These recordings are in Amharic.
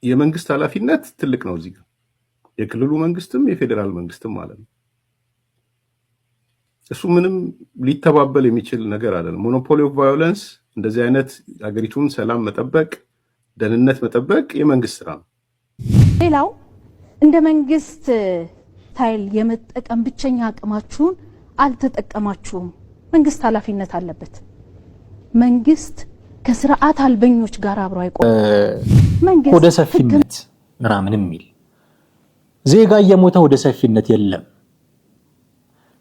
የመንግስት ኃላፊነት ትልቅ ነው እዚህ ጋር የክልሉ መንግስትም የፌዴራል መንግስትም ማለት ነው። እሱ ምንም ሊተባበል የሚችል ነገር አይደለም። ሞኖፖሊ ኦፍ ቫዮለንስ እንደዚህ አይነት አገሪቱን ሰላም መጠበቅ ደህንነት መጠበቅ የመንግስት ስራ ነው። ሌላው እንደ መንግስት ኃይል የመጠቀም ብቸኛ አቅማችሁን አልተጠቀማችሁም። መንግስት ኃላፊነት አለበት። መንግስት ከስርዓት አልበኞች ጋር አብሮ አይቆም። መንግስት ወደ ሰፊነት ምናምን የሚል ዜጋ እየሞተ ወደ ሰፊነት የለም።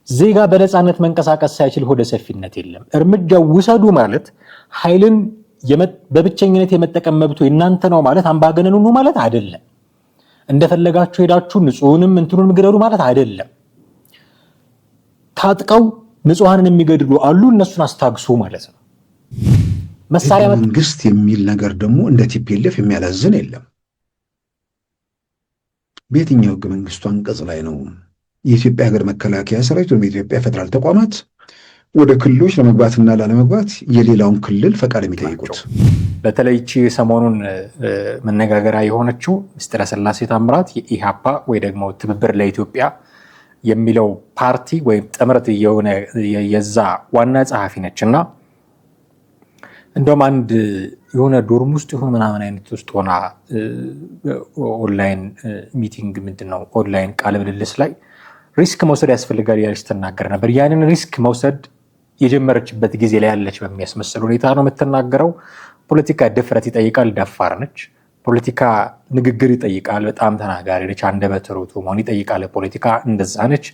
ዜጋ በነፃነት መንቀሳቀስ ሳይችል ወደ ሰፊነት የለም። እርምጃው ውሰዱ ማለት ኃይልን በብቸኝነት የመጠቀም መብቱ እናንተ ነው ማለት አምባገነኑ ነው ማለት አይደለም። እንደፈለጋችሁ ሄዳችሁ ንጹህንም እንትኑን ግደሉ ማለት አይደለም። ታጥቀው ንጹሃንን የሚገድሉ አሉ፣ እነሱን አስታግሱ ማለት ነው። መሳሪያ መንግስት የሚል ነገር ደግሞ እንደ ቲፒኤልኤፍ የሚያላዝን የለም። በየትኛው ህገ መንግስቱ አንቀጽ ላይ ነው የኢትዮጵያ ሀገር መከላከያ ሰራዊት ወይም የኢትዮጵያ ፌደራል ተቋማት ወደ ክልሎች ለመግባትና ላለመግባት የሌላውን ክልል ፈቃድ የሚጠይቁት? በተለይ ሰሞኑን መነጋገሪያ የሆነችው ምስጢረ ስላሴ ታምራት የኢሃፓ ወይ ደግሞ ትብብር ለኢትዮጵያ የሚለው ፓርቲ ወይም ጥምረት የሆነ የዛ ዋና ጸሐፊ ነችና እንደውም አንድ የሆነ ዶርም ውስጥ ይሁን ምናምን አይነት ውስጥ ሆና ኦንላይን ሚቲንግ ምንድነው ኦንላይን ቃለ ምልልስ ላይ ሪስክ መውሰድ ያስፈልጋል ያለች ትናገር ነበር። ያንን ሪስክ መውሰድ የጀመረችበት ጊዜ ላይ ያለች በሚያስመስል ሁኔታ ነው የምትናገረው። ፖለቲካ ድፍረት ይጠይቃል፣ ደፋር ነች። ፖለቲካ ንግግር ይጠይቃል፣ በጣም ተናጋሪ ነች። አንደበተ ርቱዕ መሆን ይጠይቃል። ፖለቲካ እንደዛ ነች።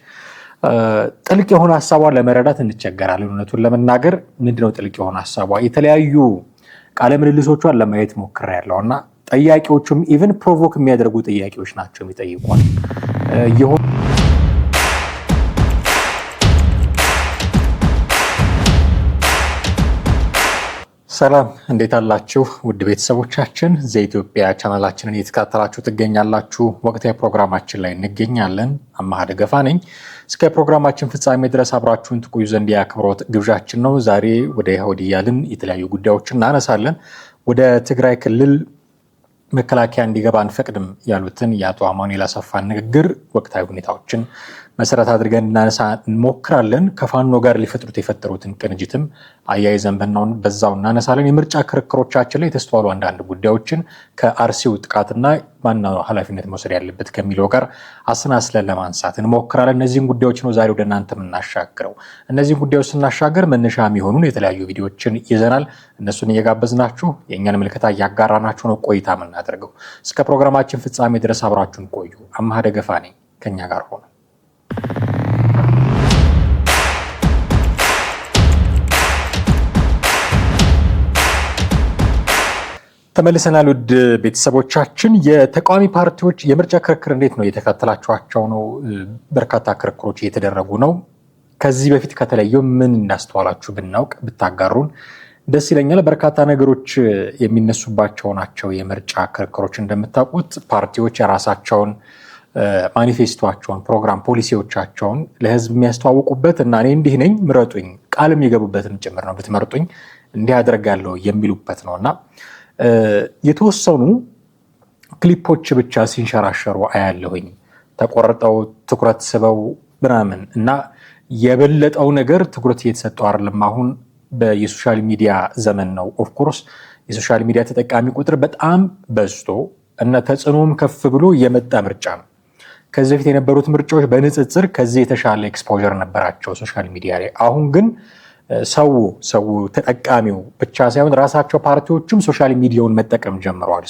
ጥልቅ የሆነ ሀሳቧን ለመረዳት እንቸገራለን። እውነቱን ለመናገር ምንድነው ጥልቅ የሆነ ሀሳቧ? የተለያዩ ቃለ ምልልሶቿን ለማየት ሞክሬያለሁ እና ጠያቂዎቹም ኢቭን ፕሮቮክ የሚያደርጉ ጥያቄዎች ናቸው የሚጠይቋል። ሰላም እንዴት አላችሁ? ውድ ቤተሰቦቻችን ዘኢትዮጵያ ቻናላችንን እየተከታተላችሁ ትገኛላችሁ። ወቅታዊ ፕሮግራማችን ላይ እንገኛለን። አማሃ ደገፋ ነኝ። እስከ ፕሮግራማችን ፍጻሜ ድረስ አብራችሁን ትቆዩ ዘንድ የአክብሮት ግብዣችን ነው። ዛሬ ወደ ይሁዲ ያልን የተለያዩ ጉዳዮችን እናነሳለን። ወደ ትግራይ ክልል መከላከያ እንዲገባ አንፈቅድም ያሉትን የአቶ አማኑኤል አሰፋን ንግግር ወቅታዊ ሁኔታዎችን መሰረት አድርገን እናነሳ እንሞክራለን። ከፋኖ ጋር ሊፈጥሩት የፈጠሩትን ቅንጅትም አያይዘን በዛው እናነሳለን። የምርጫ ክርክሮቻችን ላይ የተስተዋሉ አንዳንድ ጉዳዮችን ከአርሲው ጥቃትና ማነው ኃላፊነት መውሰድ ያለበት ከሚለው ጋር አሰናስለን ለማንሳት እንሞክራለን። እነዚህን ጉዳዮች ነው ዛሬ ወደ እናንተ የምናሻግረው። እነዚህን ጉዳዮች ስናሻገር መነሻ የሚሆኑን የተለያዩ ቪዲዮዎችን ይዘናል። እነሱን እየጋበዝናችሁ የእኛን ምልከታ እያጋራናችሁ ነው ቆይታ የምናደርገው። እስከ ፕሮግራማችን ፍጻሜ ድረስ አብራችሁን ቆዩ። አማሃ ደገፋ ነኝ። ከኛ ጋር ሆኑ። ተመልሰናል። ውድ ቤተሰቦቻችን የተቃዋሚ ፓርቲዎች የምርጫ ክርክር እንዴት ነው? እየተከታተላችኋቸው ነው። በርካታ ክርክሮች እየተደረጉ ነው። ከዚህ በፊት ከተለየው ምን እንዳስተዋላችሁ ብናውቅ ብታጋሩን ደስ ይለኛል። በርካታ ነገሮች የሚነሱባቸው ናቸው የምርጫ ክርክሮች። እንደምታውቁት ፓርቲዎች የራሳቸውን ማኒፌስቶቸውን፣ ፕሮግራም፣ ፖሊሲዎቻቸውን ለህዝብ የሚያስተዋውቁበት እና እኔ እንዲህ ነኝ ምረጡኝ ቃል የሚገቡበትን ጭምር ነው። ብትመርጡኝ እንዲህ አደርጋለሁ የሚሉበት ነው እና የተወሰኑ ክሊፖች ብቻ ሲንሸራሸሩ አያለሁኝ ተቆርጠው ትኩረት ስበው ምናምን እና የበለጠው ነገር ትኩረት እየተሰጠው አይደለም። አሁን የሶሻል ሚዲያ ዘመን ነው። ኦፍኮርስ የሶሻል ሚዲያ ተጠቃሚ ቁጥር በጣም በዝቶ እና ተጽዕኖም ከፍ ብሎ የመጣ ምርጫ ነው። ከዚህ በፊት የነበሩት ምርጫዎች በንጽጽር ከዚህ የተሻለ ኤክስፖዠር ነበራቸው ሶሻል ሚዲያ ላይ። አሁን ግን ሰው ተጠቃሚው ብቻ ሳይሆን ራሳቸው ፓርቲዎችም ሶሻል ሚዲያውን መጠቀም ጀምረዋል።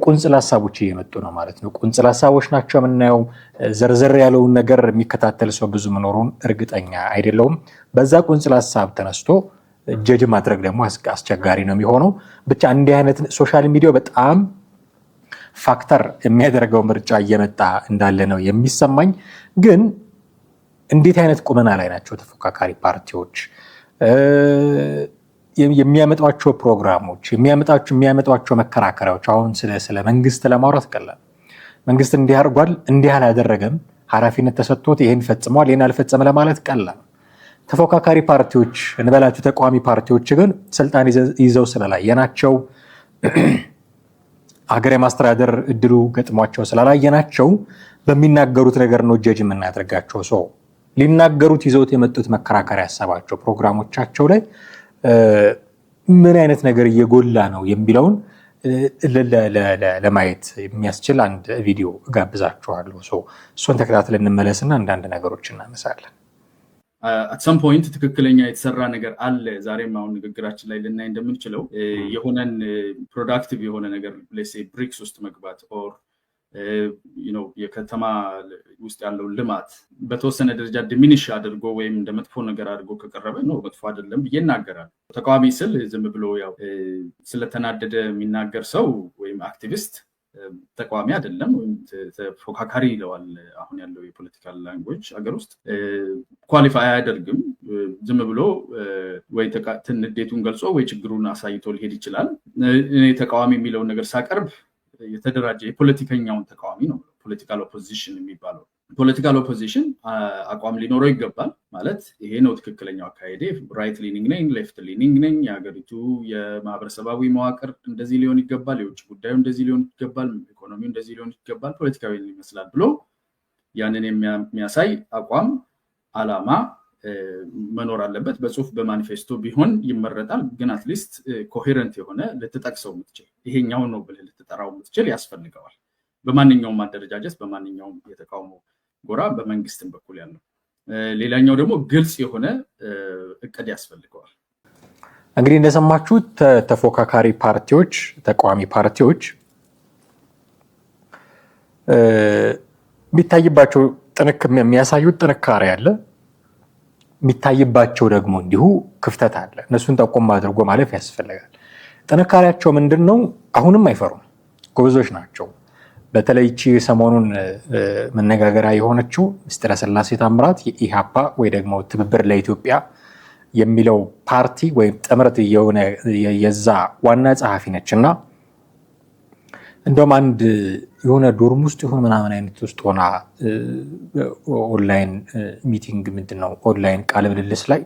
ቁንጽል ሀሳቦች እየመጡ ነው ማለት ነው። ቁንጽል ሀሳቦች ናቸው የምናየው። ዘርዘር ያለውን ነገር የሚከታተል ሰው ብዙ መኖሩን እርግጠኛ አይደለውም። በዛ ቁንጽል ሀሳብ ተነስቶ ጀጅ ማድረግ ደግሞ አስቸጋሪ ነው የሚሆነው። ብቻ እንዲህ አይነት ሶሻል ሚዲያው በጣም ፋክተር የሚያደርገው ምርጫ እየመጣ እንዳለ ነው የሚሰማኝ። ግን እንዴት አይነት ቁመና ላይ ናቸው ተፎካካሪ ፓርቲዎች? የሚያመጧቸው ፕሮግራሞች፣ የሚያመጧቸው መከራከሪያዎች። አሁን ስለ መንግስት ለማውራት ቀላል። መንግስት እንዲህ አድርጓል፣ እንዲህ አላደረገም፣ ኃላፊነት ተሰጥቶት ይህን ፈጽሟል፣ ይህን አልፈጸመ ለማለት ቀላል። ተፎካካሪ ፓርቲዎች እንበላቸው ተቃዋሚ ፓርቲዎች ግን ስልጣን ይዘው ስለላየናቸው ሀገር የማስተዳደር እድሉ ገጥሟቸው ስላላየናቸው በሚናገሩት ነገር ነው ጀጅ የምናደርጋቸው። ሰው ሊናገሩት ይዘውት የመጡት መከራከሪያ ሀሳባቸው ፕሮግራሞቻቸው ላይ ምን አይነት ነገር እየጎላ ነው የሚለውን ለማየት የሚያስችል አንድ ቪዲዮ ጋብዛችኋለሁ። እሱን ተከታትለን እንመለስና አንዳንድ ነገሮች እናነሳለን። at some point ትክክለኛ የተሰራ ነገር አለ። ዛሬም አሁን ንግግራችን ላይ ልናይ እንደምንችለው የሆነን ፕሮዳክቲቭ የሆነ ነገር let's say ብሪክስ ውስጥ መግባት or የከተማ ውስጥ ያለው ልማት በተወሰነ ደረጃ ዲሚኒሽ አድርጎ ወይም እንደ መጥፎ ነገር አድርጎ ከቀረበ ነው መጥፎ አይደለም ብዬ እናገራለሁ። ተቃዋሚ ስል ዝም ብሎ ያው ስለተናደደ የሚናገር ሰው ወይም አክቲቪስት ተቃዋሚ አይደለም ወይም ተፎካካሪ ይለዋል አሁን ያለው የፖለቲካል ላንጉዌጅ አገር ውስጥ ኳሊፋይ አያደርግም። ዝም ብሎ ወይ ንዴቱን ገልጾ ወይ ችግሩን አሳይቶ ሊሄድ ይችላል። እኔ ተቃዋሚ የሚለውን ነገር ሳቀርብ የተደራጀ የፖለቲከኛውን ተቃዋሚ ነው ፖለቲካል ኦፖዚሽን የሚባለው። ፖለቲካል ኦፖዚሽን አቋም ሊኖረው ይገባል። ማለት ይሄ ነው ትክክለኛው አካሄዴ፣ ራይት ሊኒንግ ነኝ፣ ሌፍት ሊኒንግ ነኝ፣ የሀገሪቱ የማህበረሰባዊ መዋቅር እንደዚህ ሊሆን ይገባል፣ የውጭ ጉዳዩ እንደዚህ ሊሆን ይገባል፣ ኢኮኖሚው እንደዚህ ሊሆን ይገባል፣ ፖለቲካዊ ይመስላል ብሎ ያንን የሚያሳይ አቋም አላማ መኖር አለበት። በጽሁፍ በማኒፌስቶ ቢሆን ይመረጣል። ግን አትሊስት ኮሄረንት የሆነ ልትጠቅሰው የምትችል ይሄኛውን ነው ብለህ ልትጠራው የምትችል ያስፈልገዋል። በማንኛውም አደረጃጀት በማንኛውም የተቃውሞ ጎራ በመንግስትም በኩል ያለው። ሌላኛው ደግሞ ግልጽ የሆነ እቅድ ያስፈልገዋል። እንግዲህ እንደሰማችሁት ተፎካካሪ ፓርቲዎች ተቃዋሚ ፓርቲዎች የሚታይባቸው የሚያሳዩት ጥንካሬ አለ፣ የሚታይባቸው ደግሞ እንዲሁ ክፍተት አለ። እነሱን ጠቆም አድርጎ ማለፍ ያስፈልጋል። ጥንካሬያቸው ምንድን ነው? አሁንም አይፈሩም፣ ጎበዞች ናቸው። በተለይ እቺ ሰሞኑን መነጋገሪያ የሆነችው ምስጢረ ስላሴ ታምራት የኢሃፓ ወይ ደግሞ ትብብር ለኢትዮጵያ የሚለው ፓርቲ ወይም ጥምረት የዛ ዋና ጸሐፊ ነች እና እንደውም አንድ የሆነ ዶርም ውስጥ ይሁን ምናምን አይነት ውስጥ ሆና ኦንላይን ሚቲንግ ምንድነው ኦንላይን ቃለ ምልልስ ላይ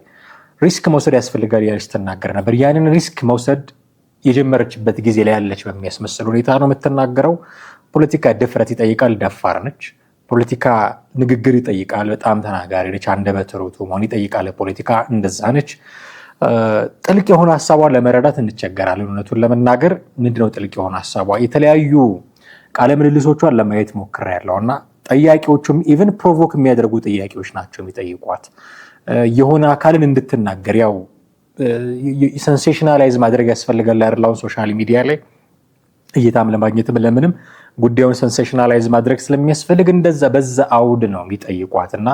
ሪስክ መውሰድ ያስፈልጋል ያለች ትናገር ነበር። ያንን ሪስክ መውሰድ የጀመረችበት ጊዜ ላይ ያለች በሚያስመስል ሁኔታ ነው የምትናገረው። ፖለቲካ ድፍረት ይጠይቃል፣ ደፋር ነች። ፖለቲካ ንግግር ይጠይቃል፣ በጣም ተናጋሪ ነች። አንደበተ ርቱዕ መሆን ይጠይቃል። ፖለቲካ እንደዛ ነች። ጥልቅ የሆነ ሀሳቧን ለመረዳት እንቸገራለን። እውነቱን ለመናገር ምንድነው ጥልቅ የሆነ ሀሳቧ? የተለያዩ ቃለ ምልልሶቿን ለማየት ሞክሬያለሁ እና ጠያቂዎቹም ኢቭን ፕሮቮክ የሚያደርጉ ጥያቄዎች ናቸው የሚጠይቋት። የሆነ አካልን እንድትናገር ያው ሴንሴሽናላይዝ ማድረግ ያስፈልጋል አይደል? ሶሻል ሚዲያ ላይ እይታም ለማግኘትም ለምንም ጉዳዩን ሴንሴሽናላይዝ ማድረግ ስለሚያስፈልግ እንደዛ በዛ አውድ ነው የሚጠይቋት እና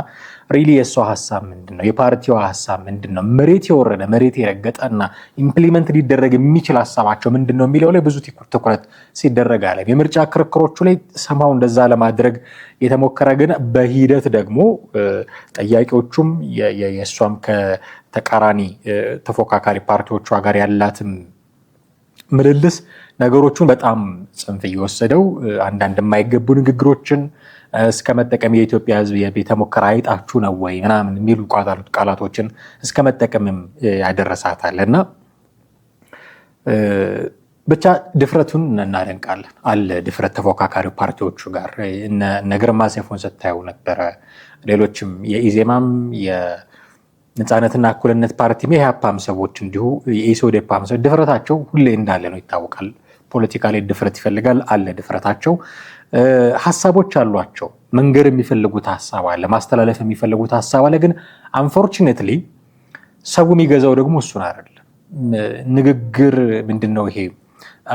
ሪሊ የሷ ሐሳብ ምንድነው? የፓርቲዋ ሐሳብ ምንድነው? መሬት የወረደ መሬት የረገጠና ኢምፕሊመንት ሊደረግ የሚችል ሐሳባቸው ምንድነው የሚለው ላይ ብዙ ትኩረት ሲደረግ አለ። የምርጫ ክርክሮቹ ላይ ሰማው እንደዛ ለማድረግ የተሞከረ ግን በሂደት ደግሞ ጠያቂዎቹም የሷም ከተቃራኒ ተፎካካሪ ፓርቲዎቿ ጋር ያላትም ምልልስ ነገሮቹን በጣም ጽንፍ እየወሰደው አንዳንድ የማይገቡ ንግግሮችን እስከ መጠቀም የኢትዮጵያ ሕዝብ የቤተ ሙከራ አይጣችሁ ነው ወይ ምናምን የሚሉ ቃላቶችን እስከ መጠቀምም ያደረሳታል እና ብቻ ድፍረቱን እናደንቃለን። አለ ድፍረት ተፎካካሪ ፓርቲዎቹ ጋር እነ ግርማ ሰይፉን ስታዩ ነበረ። ሌሎችም የኢዜማም ነፃነትና እኩልነት ፓርቲ የኢሃፓም ሰዎች እንዲሁ የኢሶዴፓም ሰዎች ድፍረታቸው ሁሌ እንዳለ ነው ይታወቃል። ፖለቲካ ላይ ድፍረት ይፈልጋል፣ አለ ድፍረታቸው። ሀሳቦች አሏቸው፣ መንገር የሚፈልጉት ሀሳብ አለ፣ ማስተላለፍ የሚፈልጉት ሀሳብ አለ። ግን አንፎርቹኔትሊ ሰው የሚገዛው ደግሞ እሱን አይደለም። ንግግር ምንድነው ይሄ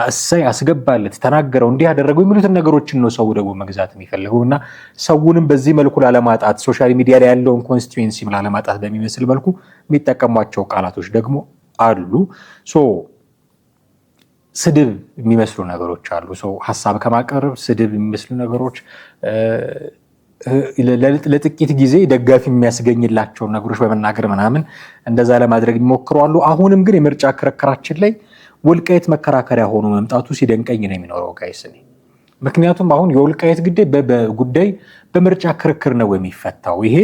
እሰይ አስገባለት ተናገረው እንዲህ ያደረገው የሚሉትን ነገሮችን ነው ሰው ደግሞ መግዛት የሚፈልገው እና ሰውንም በዚህ መልኩ ላለማጣት ሶሻል ሚዲያ ላይ ያለውን ኮንስቲትዩንሲ ላለማጣት በሚመስል መልኩ የሚጠቀሟቸው ቃላቶች ደግሞ አሉ። ስድብ የሚመስሉ ነገሮች አሉ። ሀሳብ ከማቀረብ ስድብ የሚመስሉ ነገሮች ለጥቂት ጊዜ ደጋፊ የሚያስገኝላቸው ነገሮች በመናገር ምናምን እንደዛ ለማድረግ የሚሞክሩ አሉ። አሁንም ግን የምርጫ ክርክራችን ላይ ወልቃይት መከራከሪያ ሆኖ መምጣቱ ሲደንቀኝ ነው የሚኖረው ጋይስ። ምክንያቱም አሁን የወልቃይት ጉዳይ በምርጫ ክርክር ነው የሚፈታው። ይሄ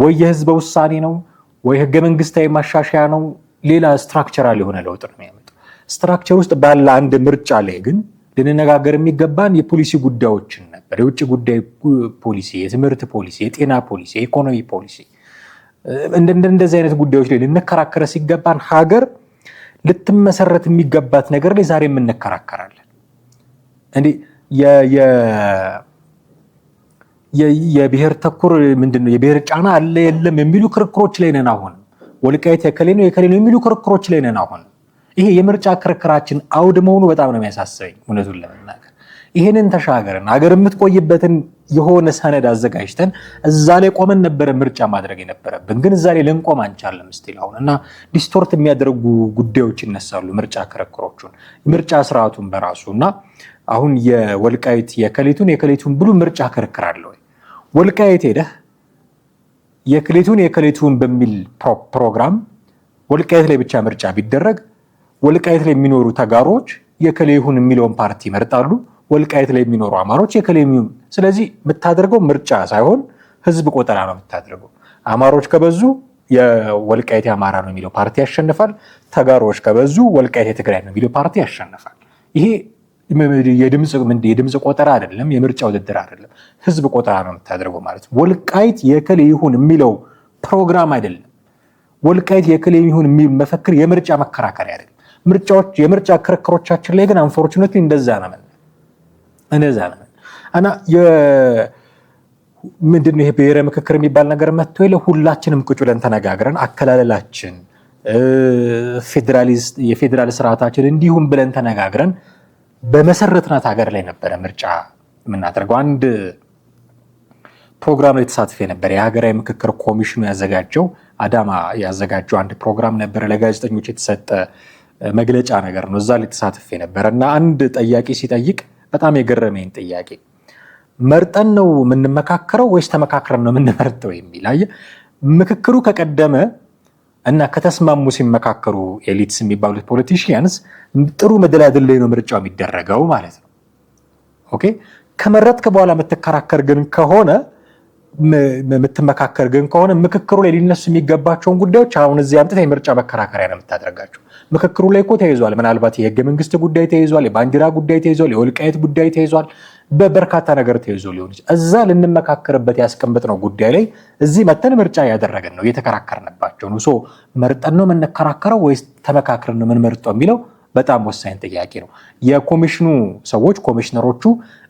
ወይ የህዝበ ውሳኔ ነው ወይ ህገ መንግስታዊ ማሻሻያ ነው፣ ሌላ ስትራክቸራል የሆነ ለውጥ ነው የሚያመጣው። ስትራክቸር ውስጥ ባለ አንድ ምርጫ ላይ ግን ልንነጋገር የሚገባን የፖሊሲ ጉዳዮችን ነበር። የውጭ ጉዳይ ፖሊሲ፣ የትምህርት ፖሊሲ፣ የጤና ፖሊሲ፣ የኢኮኖሚ ፖሊሲ እንደዚህ አይነት ጉዳዮች ላይ ልንከራከረ ሲገባን ሀገር ልትመሰረት የሚገባት ነገር ላይ ዛሬ እንከራከራለን። እንዴ የብሔር ተኮር ምንድነው የብሔር ጫና አለ የለም የሚሉ ክርክሮች ላይ ነን። አሁን ወልቃይት የከሌ ነው የሚሉ ክርክሮች ላይ ነን። አሁን ይሄ የምርጫ ክርክራችን አውድ መሆኑ በጣም ነው የሚያሳስበኝ እውነቱን ለመናገር። ይሄንን ተሻገርን ሀገር የምትቆይበትን የሆነ ሰነድ አዘጋጅተን እዛ ላይ ቆመን ነበረ ምርጫ ማድረግ የነበረብን፣ ግን እዛ ላይ ልንቆም አንቻለም ስቲል አሁን እና ዲስቶርት የሚያደርጉ ጉዳዮች ይነሳሉ ምርጫ ክርክሮቹን ምርጫ ስርዓቱን በራሱ እና አሁን የወልቃይት የከሌቱን ብሉ ምርጫ ክርክር አለ ወይ? ወልቃይት ሄደህ የከሌቱን በሚል ፕሮግራም ወልቃይት ላይ ብቻ ምርጫ ቢደረግ ወልቃይት ላይ የሚኖሩ ተጋሮች የከሌሁን የሚለውን ፓርቲ ይመርጣሉ። ወልቃይት ላይ የሚኖሩ አማሮች የከሌሁን። ስለዚህ የምታደርገው ምርጫ ሳይሆን ህዝብ ቆጠራ ነው የምታደርገው። አማሮች ከበዙ የወልቃይት አማራ ነው የሚለው ፓርቲ ያሸንፋል። ተጋሮች ከበዙ ወልቃይት የትግራይ ነው የሚለው ፓርቲ ያሸንፋል። ይሄ የድምፅ ቆጠራ አይደለም፣ የምርጫ ውድድር አይደለም፣ ህዝብ ቆጠራ ነው የምታደርገው ማለት ነው። ወልቃይት የከሌ ይሁን የሚለው ፕሮግራም አይደለም። ወልቃይት የከሌ ይሁን የሚል መፈክር የምርጫ መከራከሪያ አይደለም። የምርጫ ክርክሮቻችን ላይ ግን አንፎርቹኔትሊ እንደዛ ነው እና ምንድነው ይሄ ብሔራዊ ምክክር የሚባል ነገር መጥቶ ሁላችንም ቁጭ ብለን ተነጋግረን አከላለላችን የፌዴራል ስርዓታችን እንዲሁም ብለን ተነጋግረን በመሰረትናት ሀገር ላይ ነበረ ምርጫ የምናደርገው። አንድ ፕሮግራም ላይ ተሳትፌ ነበር። የሀገራዊ ምክክር ኮሚሽኑ ያዘጋጀው አዳማ ያዘጋጀው አንድ ፕሮግራም ነበረ። ለጋዜጠኞች የተሰጠ መግለጫ ነገር ነው። እዛ ላይ ተሳትፌ ነበር እና አንድ ጠያቂ ሲጠይቅ በጣም የገረመኝ ጥያቄ መርጠን ነው የምንመካከረው ወይስ ተመካክረን ነው የምንመርጠው የሚል። አየህ ምክክሩ ከቀደመ እና ከተስማሙ ሲመካከሩ ኤሊትስ የሚባሉት ፖለቲሽያንስ ጥሩ መደላድል ላይ ነው ምርጫው የሚደረገው ማለት ነው። ኦኬ ከመረጥክ በኋላ የምትከራከር ግን ከሆነ ምክክሩ ላይ ሊነሱ የሚገባቸውን ጉዳዮች አሁን እዚህ አምጥተህ የምርጫ መከራከሪያ ነው የምታደርጋቸው። ምክክሩ ላይ እኮ ተይዟል። ምናልባት የህገ መንግስት ጉዳይ ተይዟል፣ የባንዲራ ጉዳይ ተይዟል፣ የወልቃይት ጉዳይ ተይዟል፣ በበርካታ ነገር ተይዞ ሊሆን ይችላል። እዛ ልንመካከርበት ያስቀምጥነው ጉዳይ ላይ እዚህ መተን ምርጫ ያደረገን ነው እየተከራከርንባቸው ነው። ሶ መርጠን ነው የምንከራከረው ወይስ ተመካክረን ነው የምንመርጠው የሚለው በጣም ወሳኝ ጥያቄ ነው። የኮሚሽኑ ሰዎች ኮሚሽነሮቹ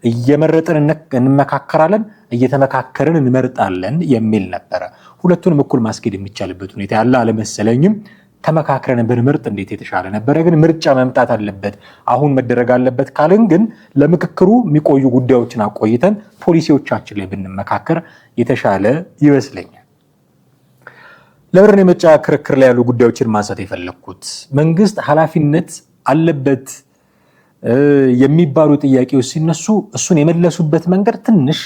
እየመረጥን እንመካከራለን፣ እየተመካከርን እንመርጣለን የሚል ነበረ። ሁለቱንም እኩል ማስኬድ የሚቻልበት ሁኔታ ያለ አለመሰለኝም። ተመካክረን ብንመርጥ እንዴት የተሻለ ነበረ። ግን ምርጫ መምጣት አለበት አሁን መደረግ አለበት ካልን ግን ለምክክሩ የሚቆዩ ጉዳዮችን አቆይተን ፖሊሲዎቻችን ላይ ብንመካከር የተሻለ ይመስለኛል። ለብርን የምርጫ ክርክር ላይ ያሉ ጉዳዮችን ማንሳት የፈለግኩት መንግስት ኃላፊነት አለበት የሚባሉ ጥያቄዎች ሲነሱ እሱን የመለሱበት መንገድ ትንሽ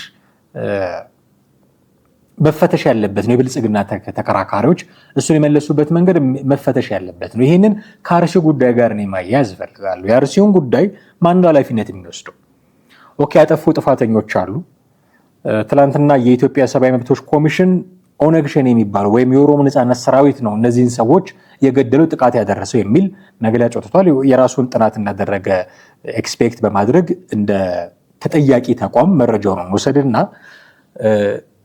መፈተሽ ያለበት ነው። የብልጽግና ተከራካሪዎች እሱን የመለሱበት መንገድ መፈተሽ ያለበት ነው። ይህንን ከአርሲ ጉዳይ ጋር እኔ ማያያዝ እፈልጋለሁ። የአርሲውን ጉዳይ ማን ኃላፊነት የሚወስደው? ኦኬ ያጠፉ ጥፋተኞች አሉ። ትናንትና የኢትዮጵያ ሰብአዊ መብቶች ኮሚሽን ኦነግ ሸኔ የሚባለው ወይም የኦሮሞ ነጻነት ሰራዊት ነው እነዚህን ሰዎች የገደለው ጥቃት ያደረሰው የሚል መግለጫ ወጥቷል። የራሱን ጥናት እንዳደረገ ኤክስፔክት በማድረግ እንደ ተጠያቂ ተቋም መረጃውን መውሰድና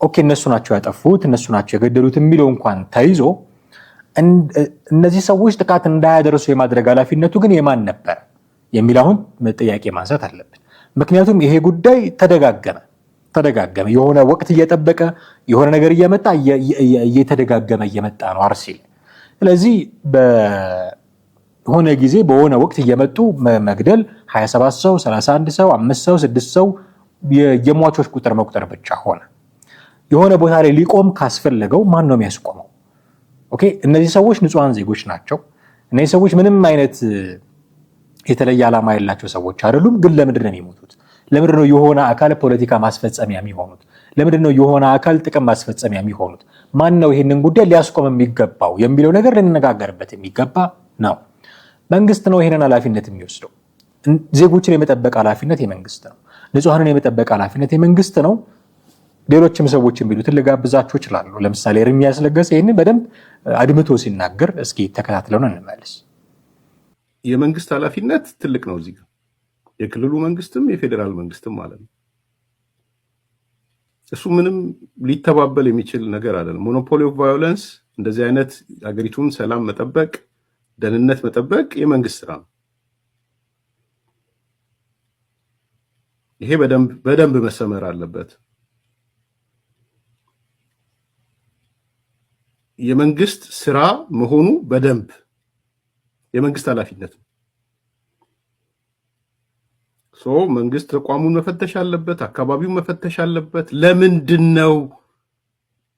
ኦኬ እነሱ ናቸው ያጠፉት እነሱ ናቸው የገደሉት የሚለው እንኳን ተይዞ እነዚህ ሰዎች ጥቃት እንዳያደርሱ የማድረግ ኃላፊነቱ ግን የማን ነበር የሚል አሁን ጥያቄ ማንሳት አለብን። ምክንያቱም ይሄ ጉዳይ ተደጋገመ የሆነ ወቅት እየጠበቀ የሆነ ነገር እየተደጋገመ እየመጣ ነው አርሲ። ስለዚህ በሆነ ጊዜ በሆነ ወቅት እየመጡ መግደል 27 ሰው 31 ሰው 5 ሰው 6 ሰው የሟቾች ቁጥር መቁጠር ብቻ ሆነ። የሆነ ቦታ ላይ ሊቆም ካስፈለገው ማን ነው የሚያስቆመው? ኦኬ እነዚህ ሰዎች ንጹሃን ዜጎች ናቸው። እነዚህ ሰዎች ምንም አይነት የተለየ ዓላማ ያላቸው ሰዎች አይደሉም። ግን ለምንድን ነው የሚሞቱት? ለምንድን ነው የሆነ አካል ፖለቲካ ማስፈጸሚያ የሚሆኑት? ለምንድን ነው የሆነ አካል ጥቅም ማስፈጸሚያ የሚሆኑት? ማን ነው ይሄንን ጉዳይ ሊያስቆም የሚገባው የሚለው ነገር ልንነጋገርበት የሚገባ ነው። መንግስት ነው ይሄንን ኃላፊነት የሚወስደው። ዜጎችን የመጠበቅ ኃላፊነት የመንግስት ነው። ንጹሃንን የመጠበቅ ኃላፊነት የመንግስት ነው። ሌሎችም ሰዎች የሚሉትን ልጋብዛችሁ ይችላሉ። ለምሳሌ ኤርሚያስ ለገሰ ይሄንን በደንብ አድምቶ ሲናገር እስኪ ተከታትለውን እንመለስ። የመንግስት ኃላፊነት ትልቅ ነው። እዚህ የክልሉ መንግስትም የፌዴራል መንግስትም ማለት ነው። እሱ ምንም ሊተባበል የሚችል ነገር አይደለም። ሞኖፖሊ ኦፍ ቫዮለንስ እንደዚህ አይነት ሀገሪቱን ሰላም መጠበቅ፣ ደህንነት መጠበቅ የመንግስት ስራ ነው። ይሄ በደንብ መሰመር አለበት። የመንግስት ስራ መሆኑ በደንብ የመንግስት ኃላፊነት ነው። መንግስት ተቋሙን መፈተሽ አለበት፣ አካባቢውን መፈተሽ አለበት። ለምንድን ነው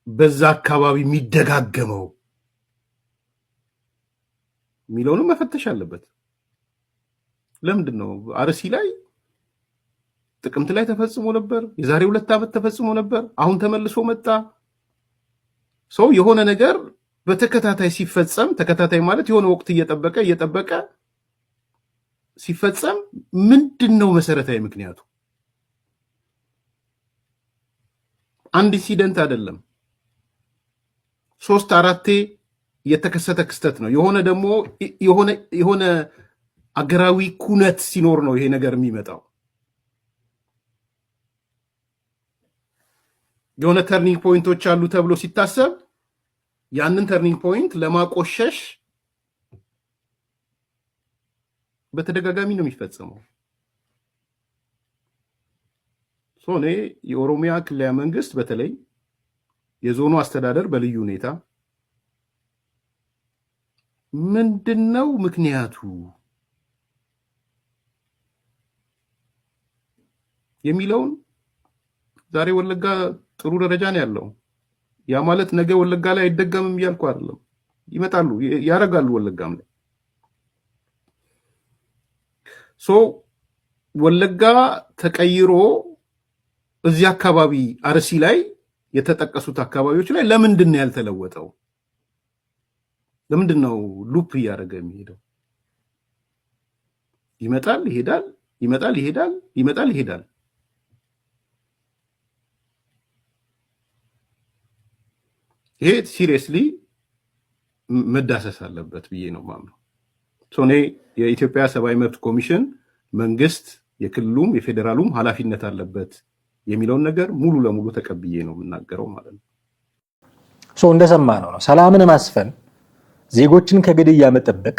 በዛ አካባቢ የሚደጋገመው የሚለውንም መፈተሽ አለበት። ለምንድን ነው አርሲ ላይ ጥቅምት ላይ ተፈጽሞ ነበር፣ የዛሬ 2 ዓመት ተፈጽሞ ነበር፣ አሁን ተመልሶ መጣ። የሆነ ነገር በተከታታይ ሲፈጸም፣ ተከታታይ ማለት የሆነ ወቅት እየጠበቀ ሲፈጸም ምንድነው መሰረታዊ ምክንያቱ? አንድ ኢንሲደንት አይደለም፣ 3-4 የተከሰተ ክስተት ነው። የሆነ አገራዊ ኩነት ሲኖር ነው ይሄ ነገር የሚመጣው። የሆነ ተርኒንግ ፖይንቶች አሉ ተብሎ ሲታሰብ ያንን ተርኒንግ ፖይንት ለማቆሸሽ በተደጋጋሚ ነው የሚፈጸመው። እኔ የኦሮሚያ ክልላዊ መንግስት በተለይ የዞኑ አስተዳደር በልዩ ሁኔታ ምንድነው ምክንያቱ የሚለውን ዛሬ ወለጋ ጥሩ ደረጃ ነው ያለው። ያ ማለት ነገ ወለጋ ላይ አይደገምም እያልኩ አይደለም። ይመጣሉ፣ ያረጋሉ ወለጋም ላይ። ወለጋ ተቀይሮ እዚህ አካባቢ አርሲ ላይ የተጠቀሱት አካባቢዎች ላይ ለምንድን ነው ያልተለወጠው? ለምንድን ነው ሉፕ እያደረገ የሚሄደው? ይመጣል ይሄዳል፣ ይመጣል ይሄዳል፣ ይመጣል ይሄዳል። ይሄ ሲሪየስሊ መዳሰስ አለበት ብዬ ነው ማምነው። እኔ የኢትዮጵያ ሰብአዊ መብት ኮሚሽን መንግስት የክልሉም የፌዴራሉም ኃላፊነት አለበት የሚለውን ነገር ሙሉ ለሙሉ ተቀብዬ ነው የምናገረው ማለት ነው። እንደሰማነው ነው ሰላምን ማስፈን፣ ዜጎችን ከግድያ መጠበቅ፣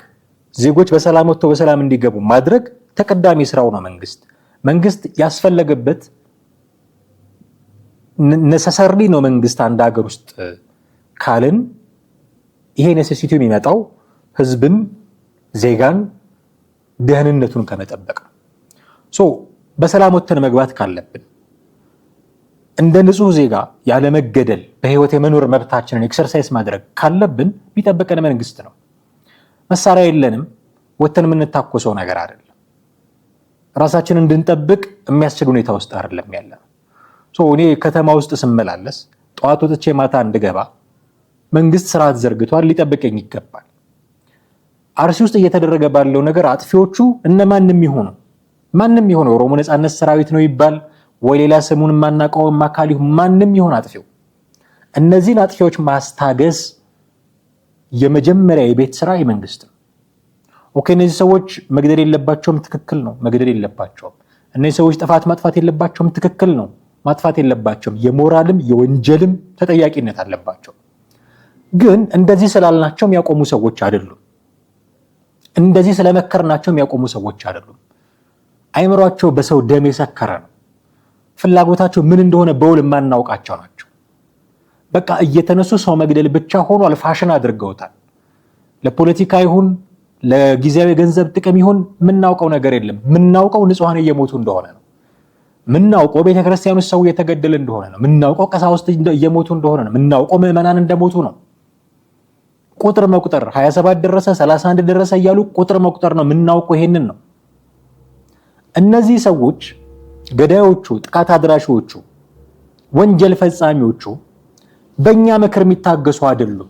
ዜጎች በሰላም ወጥተው በሰላም እንዲገቡ ማድረግ ተቀዳሚ ስራው ነው። መንግስት ያስፈለገበት ነሰሰርሊ ነው። መንግስት አንድ ሀገር ውስጥ ካልን ይሄ ኔሴሲቲ የሚመጣው ህዝብን፣ ዜጋን ደህንነቱን ከመጠበቅ ነው። በሰላም ወጥተን መግባት ካለብን እንደ ንጹህ ዜጋ ያለመገደል በህይወት የመኖር መብታችንን ኤክሰርሳይዝ ማድረግ ካለብን ቢጠብቀን መንግስት ነው። መሳሪያ የለንም፣ ወጥተን የምንታኮሰው ነገር አይደለም። ራሳችንን እንድንጠብቅ የሚያስችል ሁኔታ ውስጥ አይደለም ያለነው። እኔ ከተማ ውስጥ ስመላለስ ጠዋት ወጥቼ ማታ እንድገባ መንግስት ስርዓት ዘርግቷል፣ ሊጠብቀኝ ይገባል። አርሲ ውስጥ እየተደረገ ባለው ነገር አጥፊዎቹ እነማንም ይሆኑ ማንም ይሆን ኦሮሞ ነጻነት ሰራዊት ነው ይባል ወይ ሌላ ስሙን ማናቀው ማካሊ ማንም ይሆን አጥፊው፣ እነዚህን አጥፊዎች ማስታገስ የመጀመሪያ የቤት ስራ የመንግስት ነው። እነዚህ ሰዎች መግደል የለባቸውም፣ ትክክል ነው፣ መግደል የለባቸውም። እነዚህ ሰዎች ጥፋት ማጥፋት የለባቸውም፣ ትክክል ነው፣ ማጥፋት የለባቸውም። የሞራልም የወንጀልም ተጠያቂነት አለባቸው። ግን እንደዚህ ስላልናቸው የሚያቆሙ ሰዎች አይደሉም። እንደዚህ ስለመከርናቸው የሚያቆሙ ሰዎች አይደሉም። አይምሯቸው በሰው ደም የሰከረ ነው። ፍላጎታቸው ምን እንደሆነ በውል የማናውቃቸው ናቸው። በቃ እየተነሱ ሰው መግደል ብቻ ሆኗል፣ ፋሽን አድርገውታል። ለፖለቲካ ይሁን ለጊዜያዊ ገንዘብ ጥቅም ይሁን የምናውቀው ነገር የለም። የምናውቀው ንጹሃን እየሞቱ እንደሆነ ነው። የምናውቀው ቤተክርስቲያን ውስጥ ሰው እየተገደለ እንደሆነ ነው። የምናውቀው ቀሳውስት እየሞቱ እንደሆነ ነው። የምናውቀው ምዕመናን እንደሞቱ ነው። ቁጥር መቁጠር 27 ደረሰ 31 ደረሰ እያሉ ቁጥር መቁጠር ነው የምናውቀው። ይሄንን ነው። እነዚህ ሰዎች ገዳዮቹ፣ ጥቃት አድራሾቹ፣ ወንጀል ፈጻሚዎቹ በእኛ ምክር የሚታገሱ አይደሉም።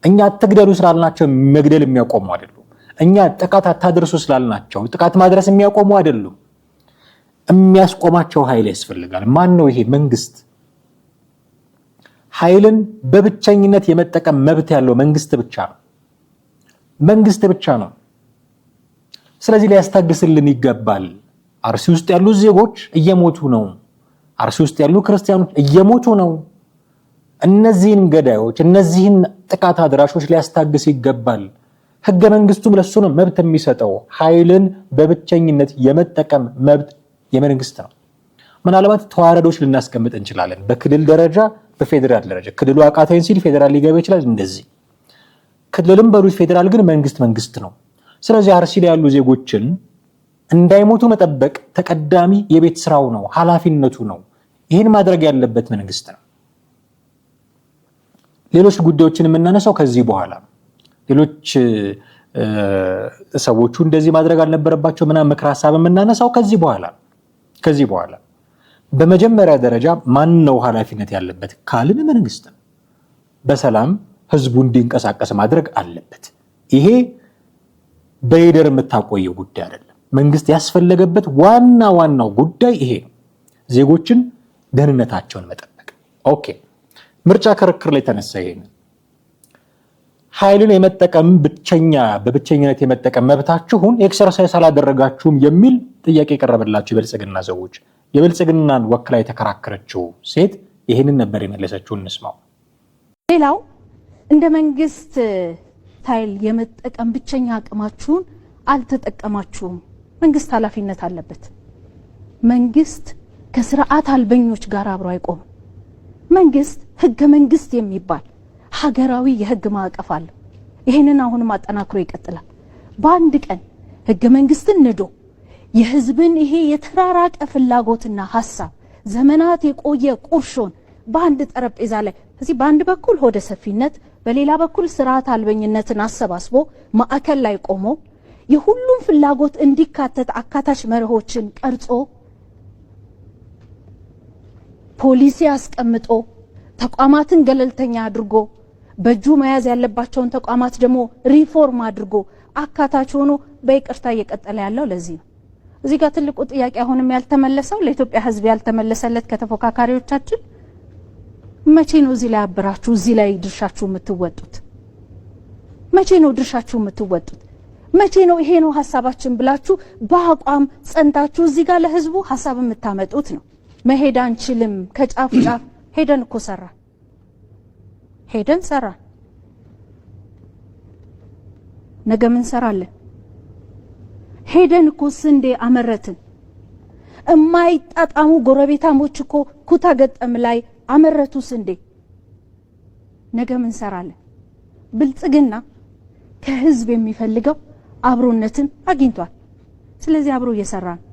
እኛ አትግደሉ ስላልናቸው መግደል የሚያቆሙ አይደሉም። እኛ ጥቃት አታድርሱ ስላልናቸው ጥቃት ማድረስ የሚያቆሙ አይደሉም። የሚያስቆማቸው ኃይል ያስፈልጋል። ማን ነው ይሄ? መንግስት። ኃይልን በብቸኝነት የመጠቀም መብት ያለው መንግስት ብቻ ነው። መንግስት ብቻ ነው። ስለዚህ ሊያስታግስልን ይገባል። አርሲ ውስጥ ያሉ ዜጎች እየሞቱ ነው። አርሲ ውስጥ ያሉ ክርስቲያኖች እየሞቱ ነው። እነዚህን ገዳዮች፣ እነዚህን ጥቃት አድራሾች ሊያስታግስ ይገባል። ህገ መንግስቱም ለሱ ነው መብት የሚሰጠው። ኃይልን በብቸኝነት የመጠቀም መብት የመንግስት ነው። ምናልባት ተዋረዶች ልናስቀምጥ እንችላለን። በክልል ደረጃ፣ በፌዴራል ደረጃ ክልሉ አቃተኝ ሲል ፌዴራል ሊገባ ይችላል። እንደዚህ ክልልም በሉት ፌዴራል ግን መንግስት ነው። ስለዚህ አርሲ ላይ ያሉ ዜጎችን እንዳይሞቱ መጠበቅ ተቀዳሚ የቤት ስራው ነው፣ ኃላፊነቱ ነው። ይህን ማድረግ ያለበት መንግስት ነው። ሌሎች ጉዳዮችን የምናነሳው ከዚህ በኋላ ሌሎች ሰዎቹ እንደዚህ ማድረግ አልነበረባቸው ምናምን ምክር ሀሳብ የምናነሳው ከዚህ በኋላ በመጀመሪያ ደረጃ ማን ነው ኃላፊነት ያለበት ካልን መንግስት ነው። በሰላም ህዝቡ እንዲንቀሳቀስ ማድረግ አለበት። ይሄ በይደር የምታቆየው ጉዳይ አይደለም። መንግስት ያስፈለገበት ዋናው ጉዳይ ይሄ ነው። ዜጎችን ደህንነታቸውን መጠበቅ። ኦኬ፣ ምርጫ ክርክር ላይ ተነሳ። ይሄን ኃይልን የመጠቀም በብቸኝነት የመጠቀም መብታችሁን ኤክሰርሳይዝ አላደረጋችሁም የሚል ጥያቄ የቀረበላችሁ የብልጽግና ሰዎች፣ የብልጽግናን ወክላ የተከራከረችው ሴት ይሄንን ነበር የመለሰችው። እንስማው። ሌላው እንደ መንግስት ኃይል የመጠቀም ብቸኛ አቅማችሁን አልተጠቀማችሁም። መንግስት ኃላፊነት አለበት። መንግስት ከስርዓት አልበኞች ጋር አብሮ አይቆምም። መንግስት ህገ መንግስት የሚባል ሀገራዊ የህግ ማዕቀፍ አለው። ይሄንን አሁንም አጠናክሮ ይቀጥላል። በአንድ ቀን ህገ መንግስትን ንዶ የህዝብን ይሄ የተራራቀ ፍላጎትና ሐሳብ ዘመናት የቆየ ቁርሾን በአንድ ጠረጴዛ ላይ እዚህ በአንድ በኩል ሆደ ሰፊነት፣ በሌላ በኩል ስርዓት አልበኝነትን አሰባስቦ ማዕከል ላይ ቆሞ የሁሉም ፍላጎት እንዲካተት አካታች መርሆችን ቀርጾ ፖሊሲ አስቀምጦ ተቋማትን ገለልተኛ አድርጎ በእጁ መያዝ ያለባቸውን ተቋማት ደግሞ ሪፎርም አድርጎ አካታች ሆኖ በይቅርታ እየቀጠለ ያለው ለዚህ ነው። እዚህ ጋር ትልቁ ጥያቄ አሁንም ያልተመለሰው ለኢትዮጵያ ህዝብ ያልተመለሰለት ከተፎካካሪዎቻችን መቼ ነው እዚህ ላይ አብራችሁ እዚህ ላይ ድርሻችሁ የምትወጡት? መቼ ነው ድርሻችሁ የምትወጡት? መቼ ነው ይሄ ነው ሐሳባችን ብላችሁ በአቋም ጸንታችሁ እዚህ ጋር ለህዝቡ ሐሳብ የምታመጡት ነው? መሄድ አንችልም ከጫፍ ጫፍ ሄደን እኮ ሰራን። ነገ ምን ሰራለን? ሄደን እኮ ስንዴ አመረትን። የማይጣጣሙ ጎረቤታሞች እኮ ኩታ ገጠም ላይ አመረቱ ስንዴ። ነገ ምን ሰራለን? ብልጽግና ከህዝብ የሚፈልገው አብሮነትን አግኝቷል። ስለዚህ አብሮ እየሰራ ነው።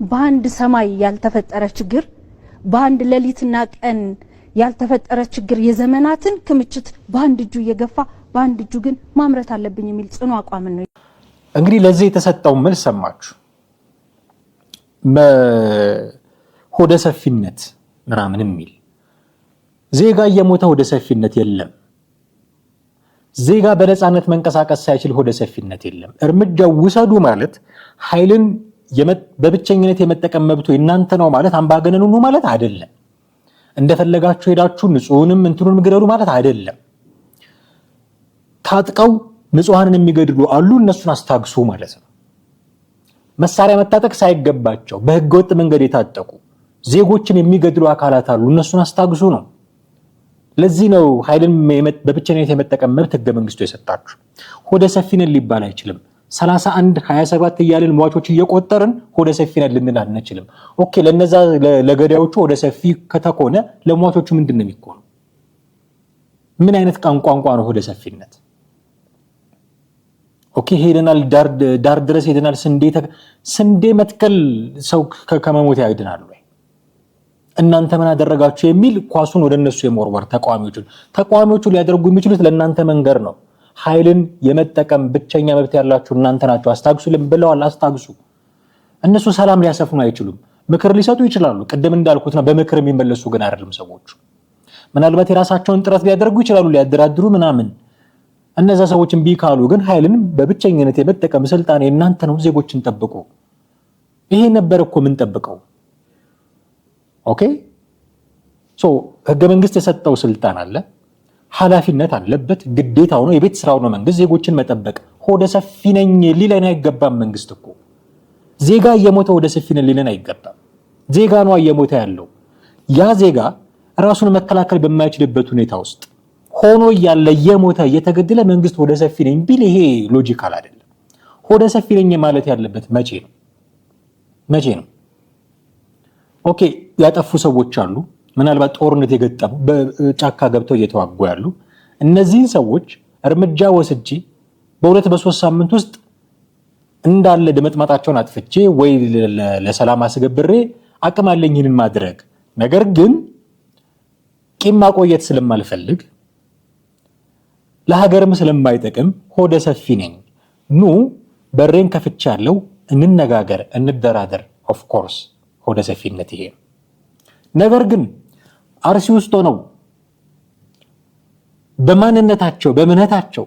በአንድ ሰማይ ያልተፈጠረ ችግር፣ በአንድ ሌሊትና ቀን ያልተፈጠረ ችግር የዘመናትን ክምችት በአንድ እጁ እየገፋ በአንድ እጁ ግን ማምረት አለብኝ የሚል ጽኑ አቋም ነው። እንግዲህ ለዚህ የተሰጠው መልስ ሰማችሁ። ሆደ ሰፊነት ምናምን የሚል ዜጋ እየሞተ ሆደ ሰፊነት የለም። ዜጋ በነፃነት መንቀሳቀስ ሳይችል ሆደ ሰፊነት የለም። እርምጃ ውሰዱ ማለት ኃይልን በብቸኝነት የመጠቀም መብቱ እናንተ ነው ማለት አምባገነን ሁኑ ማለት አይደለም። እንደፈለጋችሁ ሄዳችሁ ንጹህንም እንትኑን ግደሉ ማለት አይደለም። ታጥቀው ንጹሃንን የሚገድሉ አሉ፣ እነሱን አስታግሱ ማለት ነው። መሳሪያ መታጠቅ ሳይገባቸው በህገወጥ መንገድ የታጠቁ ዜጎችን የሚገድሉ አካላት አሉ፣ እነሱን አስታግሱ ነው። ለዚህ ነው ኃይልን በብቸኝነት የመጠቀም መብት ህገ መንግስቱ የሰጣችሁ። ሆደ ሰፊነን ሊባል አይችልም። 31 27 እያልን ሟቾች እየቆጠርን ሆደ ሰፊነን ልንል አንችልም። ኦኬ፣ ለነዛ ለገዳዮቹ ሆደ ሰፊ ከተኮነ ለሟቾቹ ምንድነው የሚኮነው? ምን አይነት ቋንቋ ነው ሆደ ሰፊነት? ኦኬ፣ ሄደናል፣ ዳር ድረስ ሄደናል። ስንዴ መትከል ሰው ከመሞት ያድናል ወይ? እናንተ ምን አደረጋችሁ የሚል ኳሱን ወደ እነሱ የመወርወር ተቃዋሚዎቹ ሊያደርጉ የሚችሉት ለእናንተ መንገር ነው። ኃይልን የመጠቀም ብቸኛ መብት ያላችሁ እናንተ ናችሁ። አስታግሱ ብለዋል፣ አስታግሱ። እነሱ ሰላም ሊያሰፍኑ አይችሉም። ምክር ሊሰጡ ይችላሉ። ቅድም እንዳልኩት ነው፣ በምክር የሚመለሱ ግን አይደለም ሰዎቹ። ምናልባት የራሳቸውን ጥረት ሊያደርጉ ይችላሉ፣ ሊያደራድሩ ምናምን። እነዛ ሰዎች እምቢ ካሉ ግን ኃይልን በብቸኝነት የመጠቀም ስልጣን የእናንተ ነው። ዜጎችን ጠብቁ። ይሄ ነበር እኮ ምን ጠብቀው። ኦኬ፣ ህገ መንግስት የሰጠው ስልጣን አለ፣ ኃላፊነት አለበት፣ ግዴታው ነው፣ የቤት ስራው ነው። መንግስት ዜጎችን መጠበቅ ሆደ ሰፊ ነኝ ሊለን አይገባም። መንግስት እኮ ዜጋ እየሞተ ሆደ ሰፊ ነኝ ሊለን አይገባም። ዜጋ ነው እየሞተ ያለው። ያ ዜጋ ራሱን መከላከል በማይችልበት ሁኔታ ውስጥ ሆኖ እያለ እየሞተ እየተገደለ መንግስት ሆደ ሰፊ ነኝ ቢል ይሄ ሎጂካል አይደለም። ሆደ ሰፊ ነኝ ማለት ያለበት መቼ ነው? መቼ ነው? ኦኬ ያጠፉ ሰዎች አሉ፣ ምናልባት ጦርነት የገጠሙ በጫካ ገብተው እየተዋጉ ያሉ። እነዚህን ሰዎች እርምጃ ወስጄ በሁለት በሶስት ሳምንት ውስጥ እንዳለ ድምጥማጣቸውን አጥፍቼ ወይ ለሰላም አስገብሬ አቅም አለኝ ይህንን ማድረግ። ነገር ግን ቂም ማቆየት ስለማልፈልግ ለሀገርም ስለማይጠቅም ሆደ ሰፊ ነኝ፣ ኑ በሬን ከፍቻለሁ፣ እንነጋገር፣ እንደራደር። ኦፍ ኮርስ ሆደ ሰፊነት ይሄ። ነገር ግን አርሲ ውስጥ ሆነው በማንነታቸው በእምነታቸው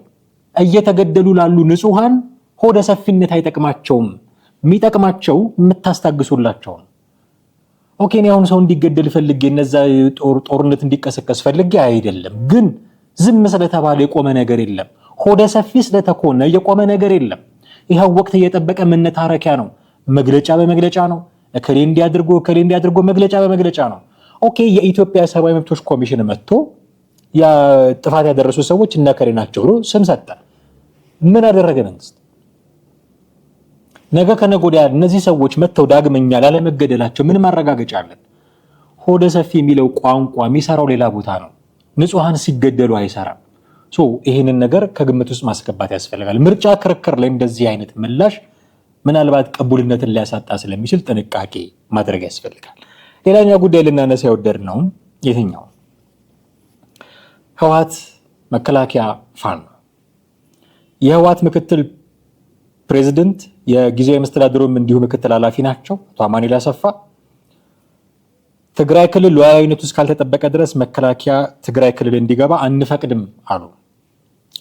እየተገደሉ ላሉ ንጹሃን ሆደ ሰፊነት አይጠቅማቸውም። የሚጠቅማቸው የምታስታግሱላቸው ነው። ኦኬ እኔ አሁን ሰው እንዲገደል ፈልጌ እነዛ ጦርነት እንዲቀሰቀስ ፈልጌ አይደለም። ግን ዝም ስለተባለ የቆመ ነገር የለም። ሆደ ሰፊ ስለተኮነ የቆመ ነገር የለም። ይሄው ወቅት እየጠበቀ መነታረኪያ ነው። መግለጫ በመግለጫ ነው። እከሌ እንዲያድርጎ መግለጫ በመግለጫ ነው። ኦኬ የኢትዮጵያ ሰብአዊ መብቶች ኮሚሽን መጥቶ ያ ጥፋት ያደረሱ ሰዎች እነ እከሌ ናቸው ብሎ ስም ሰጠ። ምን አደረገ መንግስት? ነገ ከነገ ወዲያ እነዚህ ሰዎች መጥተው ዳግመኛ ላለመገደላቸው ምን ማረጋገጫ አለን? ሆደ ሰፊ የሚለው ቋንቋ የሚሰራው ሌላ ቦታ ነው። ንጹሃን ሲገደሉ አይሰራም። ይህንን ነገር ከግምት ውስጥ ማስገባት ያስፈልጋል። ምርጫ ክርክር ላይ እንደዚህ አይነት ምላሽ ምናልባት ቅቡልነትን ሊያሳጣ ስለሚችል ጥንቃቄ ማድረግ ያስፈልጋል። ሌላኛው ጉዳይ ልናነሳ የወደድነው የትኛው ህወሓት፣ መከላከያ፣ ፋኖ። የህወሓት ምክትል ፕሬዚደንት የጊዜያዊ መስተዳድሩም እንዲሁ ምክትል ኃላፊ ናቸው አቶ አማኑኤል አሰፋ ትግራይ ክልል ሉዓላዊነቱ እስካልተጠበቀ ድረስ መከላከያ ትግራይ ክልል እንዲገባ አንፈቅድም አሉ።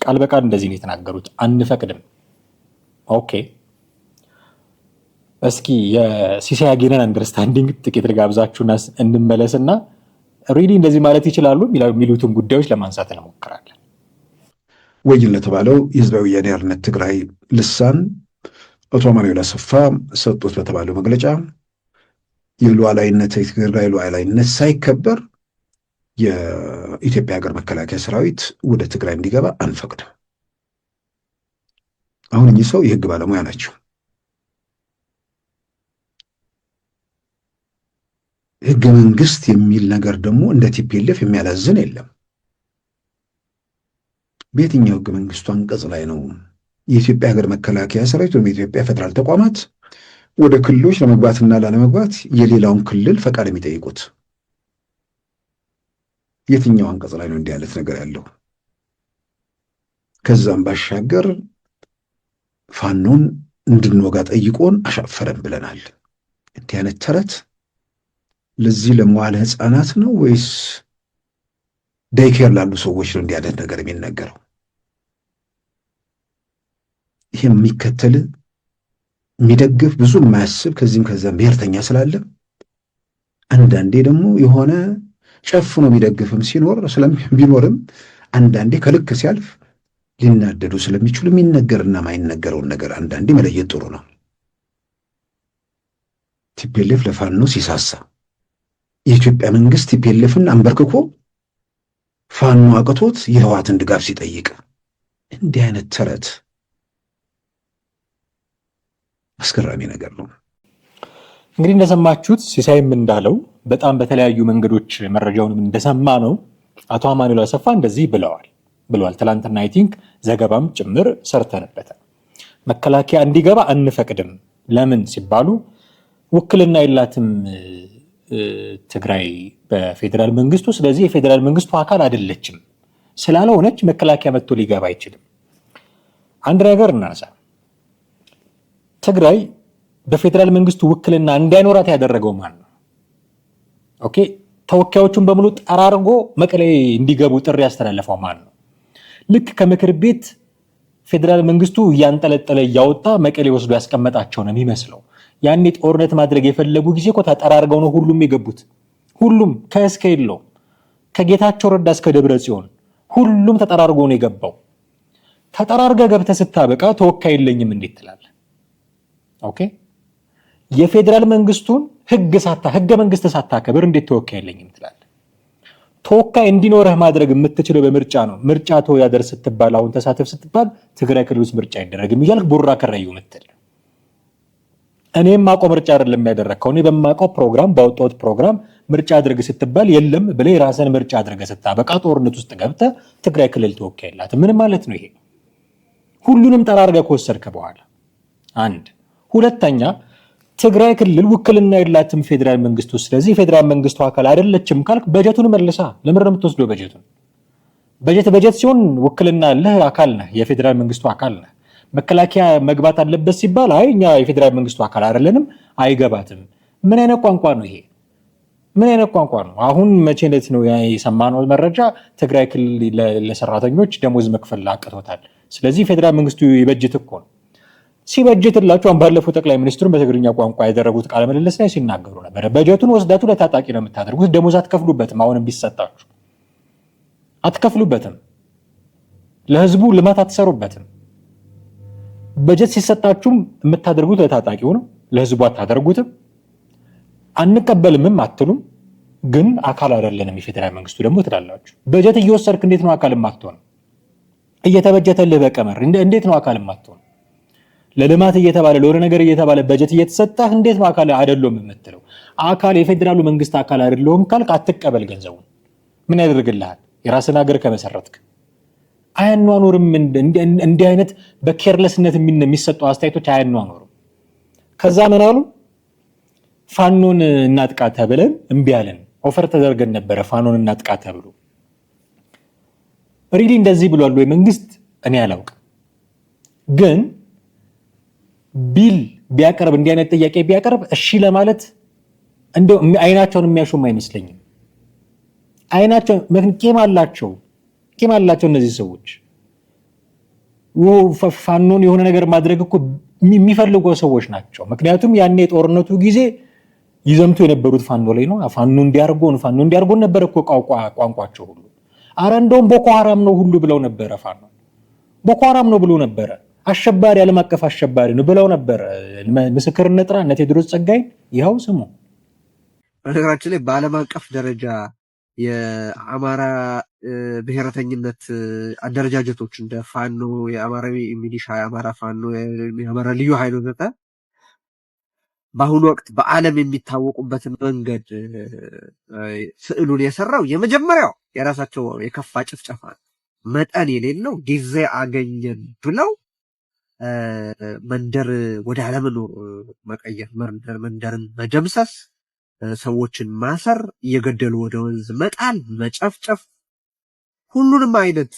ቃል በቃል እንደዚህ ነው የተናገሩት፣ አንፈቅድም። ኦኬ እስኪ የሲሳይ አጌናን አንደርስታንዲንግ ጥቂት ልጋብዛችሁና እንመለስና ሪሊ እንደዚህ ማለት ይችላሉ የሚሉትን ጉዳዮች ለማንሳት እንሞክራለን። ወይን ለተባለው የህዝባዊ ወያነ ሓርነት ትግራይ ልሳን አቶ አማኑኤል አሰፋ ሰጡት በተባለው መግለጫ የሉዓላዊነት የትግራይ ሉዓላዊነት ሳይከበር የኢትዮጵያ ሀገር መከላከያ ሰራዊት ወደ ትግራይ እንዲገባ አንፈቅድም። አሁን እኚህ ሰው የህግ ባለሙያ ናቸው። ህገ መንግስት የሚል ነገር ደግሞ እንደ ቲፒኤልኤፍ የሚያላዝን የለም። በየትኛው ህገ መንግስቱ አንቀጽ ላይ ነው የኢትዮጵያ ሀገር መከላከያ ሰራዊት ወይም የኢትዮጵያ ፌዴራል ተቋማት ወደ ክልሎች ለመግባትና ላለመግባት የሌላውን ክልል ፈቃድ የሚጠይቁት? የትኛው አንቀጽ ላይ ነው እንዲህ አይነት ነገር ያለው? ከዛም ባሻገር ፋኖን እንድንወጋ ጠይቆን አሻፈረን ብለናል። እንዲህ አይነት ተረት ለዚህ ለመዋለ ህፃናት ነው ወይስ ዴይኬር ላሉ ሰዎች ነው እንዲህ አይነት ነገር የሚነገረው? ይሄ የሚከተል የሚደግፍ ብዙ የማያስብ ከዚህም ከዛም ብሔርተኛ ስላለ አንዳንዴ ደግሞ የሆነ ጨፍኖ የሚደግፍም ቢኖርም አንዳንዴ ከልክ ሲያልፍ ሊናደዱ ስለሚችሉ የሚነገርና ማይነገረውን ነገር አንዳንዴ መለየት ጥሩ ነው። ቲፒኤልኤፍ ለፋኖ ሲሳሳ የኢትዮጵያ መንግስት ቲፒኤልኤፍን አንበርክኮ ፋኖ አቅቶት የህወሓትን ድጋፍ ሲጠይቅ እንዲህ አይነት ተረት አስገራሚ ነገር ነው። እንግዲህ እንደሰማችሁት ሲሳይም እንዳለው በጣም በተለያዩ መንገዶች መረጃውንም እንደሰማ ነው አቶ አማኑኤል አሰፋ እንደዚህ ብለዋል። ትላንትና አይ ቲንክ ዘገባም ጭምር ሰርተንበታል። መከላከያ እንዲገባ አንፈቅድም። ለምን ሲባሉ ውክልና የላትም ትግራይ በፌዴራል መንግስቱ፣ ስለዚህ የፌዴራል መንግስቱ አካል አይደለችም ስላልሆነች መከላከያ መጥቶ ሊገባ አይችልም። አንድ ነገር እናንሳ። ትግራይ በፌዴራል መንግስቱ ውክልና እንዳይኖራት ያደረገው ማን ነው? ኦኬ ተወካዮቹን በሙሉ ጠራርጎ መቀሌ እንዲገቡ ጥሪ ያስተላለፈው ማን ነው? ልክ ከምክር ቤት ፌዴራል መንግስቱ እያንጠለጠለ እያወጣ መቀሌ ወስዶ ያስቀመጣቸው ነው የሚመስለው። ያኔ ጦርነት ማድረግ የፈለጉ ጊዜ እኮ ተጠራርገው ነው ሁሉም የገቡት። ሁሉም ከእስከ የለው ከጌታቸው ረዳ እስከ ደብረ ጽዮን ሁሉም ተጠራርጎ ነው የገባው። ተጠራርገ ገብተ ስታበቃ ተወካይ የለኝም እንዴት ትላለህ? ኦኬ የፌዴራል መንግስቱን ህገ መንግስት ሳታከብር እንዴት ተወካይ የለኝም ትላለህ? ተወካይ እንዲኖርህ ማድረግ የምትችለው በምርጫ ነው። ምርጫ ተወዳደር ስትባል አሁን ተሳተፍ ስትባል ትግራይ ክልል ውስጥ ምርጫ አይደረግም እያልክ ቡራ ከረዩ ምትል እኔም ማቆም ምርጫ አይደለም ያደረግከው። እኔ በማቆም ፕሮግራም ባወጣሁት ፕሮግራም ምርጫ አድርግ ስትባል የለም ብለህ የራስን ምርጫ አድርገህ ስታበቃ ጦርነት ውስጥ ገብተህ ትግራይ ክልል ተወካይ የላትም። ምን ማለት ነው ይሄ? ሁሉንም ጠራርገህ ከወሰድክ በኋላ አንድ ሁለተኛ ትግራይ ክልል ውክልና የላትም ፌዴራል መንግስቱ። ስለዚህ ፌዴራል መንግስቱ አካል አይደለችም ካልክ በጀቱን መልሳ። ለምን ነው የምትወስደው በጀቱን? በጀት ሲሆን ውክልና አለህ፣ አካል ነህ፣ የፌዴራል መንግስቱ አካል ነህ። መከላከያ መግባት አለበት ሲባል አይ እኛ የፌዴራል መንግስቱ አካል አይደለንም አይገባትም። ምን አይነት ቋንቋ ነው ይሄ? ምን አይነት ቋንቋ ነው? አሁን መቼ ዕለት ነው የሰማነው መረጃ ትግራይ ክልል ለሰራተኞች ደሞዝ መክፈል አቅቶታል። ስለዚህ ፌዴራል መንግስቱ ይበጅት እኮ ነው። ሲበጅትላችሁ ባለፈው ጠቅላይ ሚኒስትሩን በትግርኛ ቋንቋ ያደረጉት ቃለ ምልልስ ላይ ሲናገሩ ነበር። በጀቱን ወስዳችሁ ለታጣቂ ነው የምታደርጉት፣ ደሞዝ አትከፍሉበትም። አሁንም ቢሰጣችሁ አትከፍሉበትም፣ ለህዝቡ ልማት አትሰሩበትም። በጀት ሲሰጣችሁም የምታደርጉት ለታጣቂው ነው፣ ለህዝቡ አታደርጉትም። አንቀበልምም አትሉም፣ ግን አካል አይደለንም የፌዴራል መንግስቱ ደግሞ ትላላችሁ። በጀት እየወሰድክ እንዴት ነው አካል የማትሆነው? እየተበጀተልህ በቀመር እንዴት ነው አካል የማትሆነው? ለልማት እየተባለ ለሆነ ነገር እየተባለ በጀት እየተሰጠህ እንዴት ነው አካል አይደለም የምትለው? አካል የፌዴራሉ መንግስት አካል አይደለም ካልክ አትቀበል ገንዘቡን። ምን ያደርግልሃል? የራስን ሀገር ከመሰረትክ አያኗኑርም። እንዲህ አይነት በኬርለስነት የሚሰጡ አስተያየቶች አያኗኑርም። ከዛ ምን አሉ? ፋኖን እናጥቃ ተብለን እምቢ አለን። ኦፈር ተደርገን ነበረ ፋኖን እናጥቃ ተብሎ። ሪሊ እንደዚህ ብሏል ወይ መንግስት? እኔ አላውቅም። ግን ቢል ቢያቀርብ እንዲህ አይነት ጥያቄ ቢያቀርብ እሺ ለማለት እንደው አይናቸውን የሚያሹም አይመስለኝም። አይናቸው ቂም አላቸው እነዚህ ሰዎች። ፋኖን የሆነ ነገር ማድረግ እኮ የሚፈልጉ ሰዎች ናቸው። ምክንያቱም ያኔ የጦርነቱ ጊዜ ይዘምቱ የነበሩት ፋኖ ላይ ነው። ፋኖ እንዲያርጎን ነበር እኮ ቋንቋቸው ሁሉ። አረ እንደውም ቦኮ ሐራም ነው ሁሉ ብለው ነበረ። ፋኖ ቦኮ ሐራም ነው ብሎ ነበረ። አሸባሪ ዓለም አቀፍ አሸባሪ ነው ብለው ነበር። ምስክርነት ጥራ እነ ቴዎድሮስ ጸጋይ ይኸው ስሙ። በነገራችን ላይ በዓለም አቀፍ ደረጃ የአማራ ብሔረተኝነት አደረጃጀቶች እንደ ፋኖ፣ የአማራ ሚሊሻ፣ የአማራ ፋኖ፣ የአማራ ልዩ ኃይል ወዘተ በአሁኑ ወቅት በዓለም የሚታወቁበትን መንገድ ስዕሉን የሰራው የመጀመሪያው የራሳቸው የከፋ ጭፍጨፋ መጠን የሌለው ጊዜ አገኘን ብለው መንደር ወደ አለመኖር መቀየር፣ መንደርን መደምሰስ፣ ሰዎችን ማሰር፣ እየገደሉ ወደ ወንዝ መጣል፣ መጨፍጨፍ፣ ሁሉንም አይነት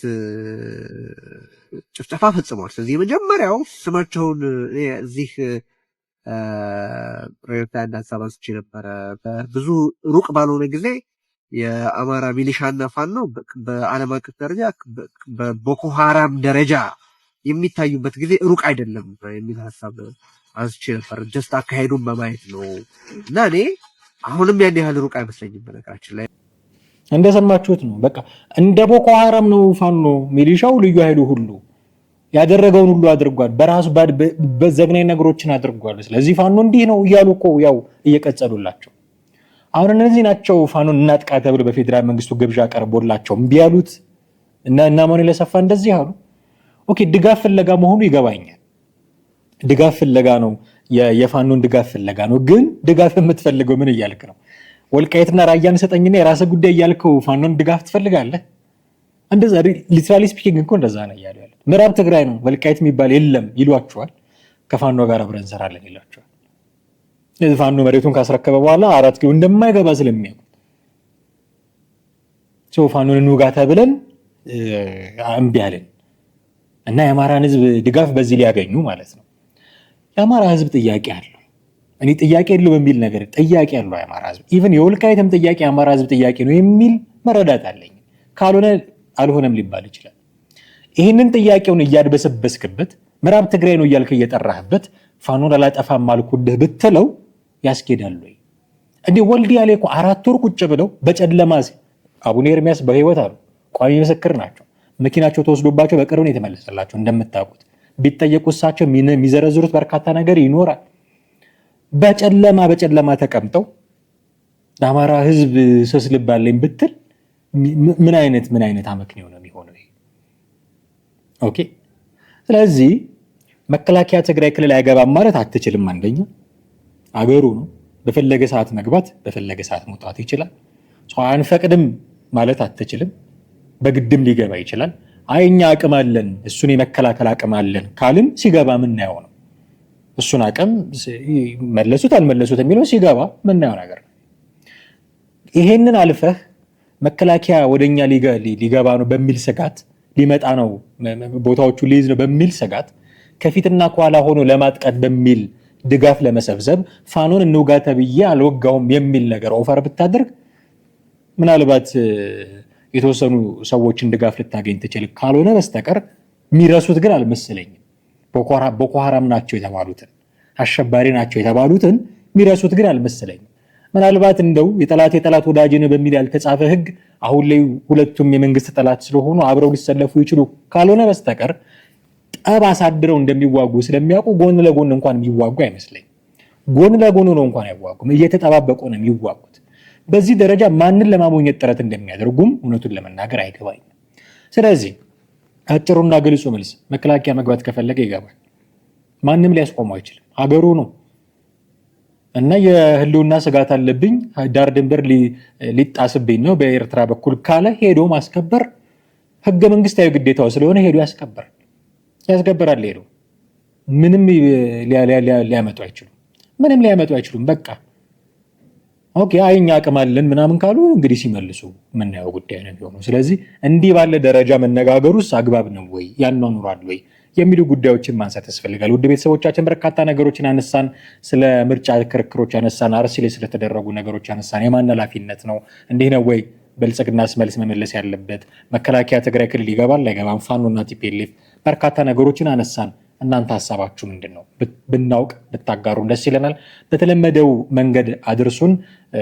ጭፍጨፋ ፈጽመዋል። ስለዚህ የመጀመሪያው ስማቸውን እዚህ ፕሮጀክት ሀሳብ አንስቼ ነበረ። በብዙ ሩቅ ባልሆነ ጊዜ የአማራ ሚሊሻና ፋኖ በዓለም አቀፍ ደረጃ በቦኮ ሐራም ደረጃ የሚታዩበት ጊዜ ሩቅ አይደለም የሚል ሀሳብ አንስቼ ነበር። ጀስት አካሄዱን በማየት ነው እና እኔ አሁንም ያን ያህል ሩቅ አይመስለኝም። በነገራችን ላይ እንደሰማችሁት ነው። በቃ እንደ ቦኮ ሐራም ነው ፋኖ ሚሊሻው፣ ልዩ ኃይሉ ሁሉ ያደረገውን ሁሉ አድርጓል። በራሱ በዘግናኝ ነገሮችን አድርጓል። ስለዚህ ፋኖ እንዲህ ነው እያሉ እኮ ያው እየቀጸሉላቸው። አሁን እነዚህ ናቸው ፋኖን እናጥቃ ተብሎ በፌዴራል መንግስቱ ግብዣ ቀርቦላቸው እምቢ ያሉት እና ማን ለሰፋ እንደዚህ አሉ። ኦኬ ድጋፍ ፍለጋ መሆኑ ይገባኛል። ድጋፍ ፍለጋ ነው፣ የፋኖን ድጋፍ ፍለጋ ነው። ግን ድጋፍ የምትፈልገው ምን እያልክ ነው? ወልቃይትና ራያን ሰጠኝና የራስህ ጉዳይ እያልከው ፋኖን ድጋፍ ትፈልጋለህ? እንደዛ ሊትራሊ ስፒኪንግ እኮ እንደዛ ነው እያሉ ያሉት። ምዕራብ ትግራይ ነው ወልቃይት የሚባል የለም ይሏቸዋል። ከፋኖ ጋር አብረን እንሰራለን ይሏቸዋል። ስለዚህ ፋኖ መሬቱን ካስረከበ በኋላ 4 ኪሎ እንደማይገባ ስለሚያውቁት ፋኖን እንውጋ ተብለን እምቢ አለን እና የአማራን ህዝብ ድጋፍ በዚህ ሊያገኙ ማለት ነው። የአማራ ህዝብ ጥያቄ አለው። እኔ ጥያቄ የለው በሚል ነገር ጥያቄ ያለው የአማራ ህዝብ ኢቭን የወልቃይትም ጥያቄ የአማራ ህዝብ ጥያቄ ነው የሚል መረዳት አለኝ። ካልሆነ አልሆነም ሊባል ይችላል። ይህንን ጥያቄውን እያድበሰበስክበት ምዕራብ ትግራይ ነው እያልክ እየጠራህበት ፋኖን አላጠፋም አልኩልህ ብትለው ያስኬዳል ወይ? እንዴ ወልዲያ ላይ እኮ 4 ወር ቁጭ ብለው በጨለማ አቡነ ኤርሚያስ በህይወት አሉ፣ ቋሚ ምስክር ናቸው። መኪናቸው ተወስዶባቸው በቅርብ ነው የተመለሰላቸው። እንደምታውቁት ቢጠየቁ እሳቸው የሚዘረዝሩት በርካታ ነገር ይኖራል። በጨለማ ተቀምጠው ለአማራ ህዝብ ሰስ ልባለኝ ብትል ምን አይነት አመክንዮ ነው የሚሆነው? ኦኬ። ስለዚህ መከላከያ ትግራይ ክልል አይገባም ማለት አትችልም። አንደኛ አገሩ ነው። በፈለገ ሰዓት መግባት በፈለገ ሰዓት መውጣት ይችላል። ሰው አንፈቅድም ማለት አትችልም። በግድም ሊገባ ይችላል። አይ እኛ አቅም አለን፣ እሱን የመከላከል አቅም አለን ካልን ሲገባ ምናየው ነው። እሱን አቅም መለሱት አልመለሱት የሚለው ሲገባ ምናየው ነገር ነው። ይሄንን አልፈህ መከላከያ ወደኛ ሊገባ ነው በሚል ስጋት ሊመጣ ነው ቦታዎቹ ሊይዝ ነው በሚል ስጋት ከፊትና ከኋላ ሆኖ ለማጥቀት በሚል ድጋፍ ለመሰብሰብ ፋኖን እንውጋ ተብዬ አልወጋውም የሚል ነገር ኦፈር ብታደርግ ምናልባት የተወሰኑ ሰዎችን ድጋፍ ልታገኝ ትችል። ካልሆነ በስተቀር የሚረሱት ግን አልመሰለኝም። ቦኮ ሐራም ናቸው የተባሉትን አሸባሪ ናቸው የተባሉትን የሚረሱት ግን አልመሰለኝም። ምናልባት እንደው የጠላት ወዳጅ ነው በሚል ያልተጻፈ ህግ አሁን ላይ ሁለቱም የመንግስት ጠላት ስለሆኑ አብረው ሊሰለፉ ይችሉ ካልሆነ በስተቀር ጠብ አሳድረው እንደሚዋጉ ስለሚያውቁ ጎን ለጎን እንኳን የሚዋጉ አይመስለኝም። ጎን ለጎን ነው እንኳን አይዋጉም፣ እየተጠባበቁ ነው የሚዋጉት። በዚህ ደረጃ ማንን ለማሞኘት ጥረት እንደሚያደርጉም እውነቱን ለመናገር አይገባኝም። ስለዚህ አጭሩና ግልጹ መልስ መከላከያ መግባት ከፈለገ ይገባል። ማንም ሊያስቆመው አይችልም። ሀገሩ ነው እና የህልውና ስጋት አለብኝ፣ ዳር ድንበር ሊጣስብኝ ነው በኤርትራ በኩል ካለ ሄዶ ማስከበር ህገ መንግስታዊ ግዴታው ስለሆነ ሄዶ ያስከብራል። ሄዶ ምንም ሊያመጡ አይችሉም። በቃ ኦኬ አይኛ አቅም አለን ምናምን ካሉ እንግዲህ ሲመልሱ የምናየው ጉዳይ ነው የሚሆነው። ስለዚህ እንዲህ ባለ ደረጃ መነጋገሩስ አግባብ ነው ወይ ያኗኑራል ወይ የሚሉ ጉዳዮችን ማንሳት ያስፈልጋል። ውድ ቤተሰቦቻችን በርካታ ነገሮችን አነሳን። ስለ ምርጫ ክርክሮች አነሳን። አርሲ ላይ ስለተደረጉ ነገሮች አነሳን። የማን ኃላፊነት ነው? እንዲህ ነው ወይ ብልጽግናስ መልስ መመለስ ያለበት? መከላከያ ትግራይ ክልል ይገባል አይገባም? ፋኖና ቲፒኤልኤፍ በርካታ ነገሮችን አነሳን። እናንተ ሀሳባችሁ ምንድን ነው? ብናውቅ ብታጋሩ ደስ ይለናል። በተለመደው መንገድ አድርሱን።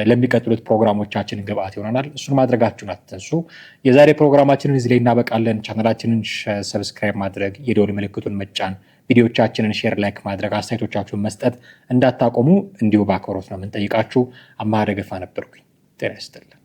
ለሚቀጥሉት ፕሮግራሞቻችን ግብአት ይሆናል። እሱን ማድረጋችሁን አትንሱ። የዛሬ ፕሮግራማችንን እዚህ ላይ እናበቃለን። ቻናላችንን ሰብስክራይብ ማድረግ፣ የደወል ምልክቱን መጫን፣ ቪዲዮቻችንን ሼር፣ ላይክ ማድረግ፣ አስተያየቶቻችሁን መስጠት እንዳታቆሙ እንዲሁ በአክብሮት ነው የምንጠይቃችሁ። አማሃ ደገፋ ነበርኩኝ። ጤና ይስጥልን።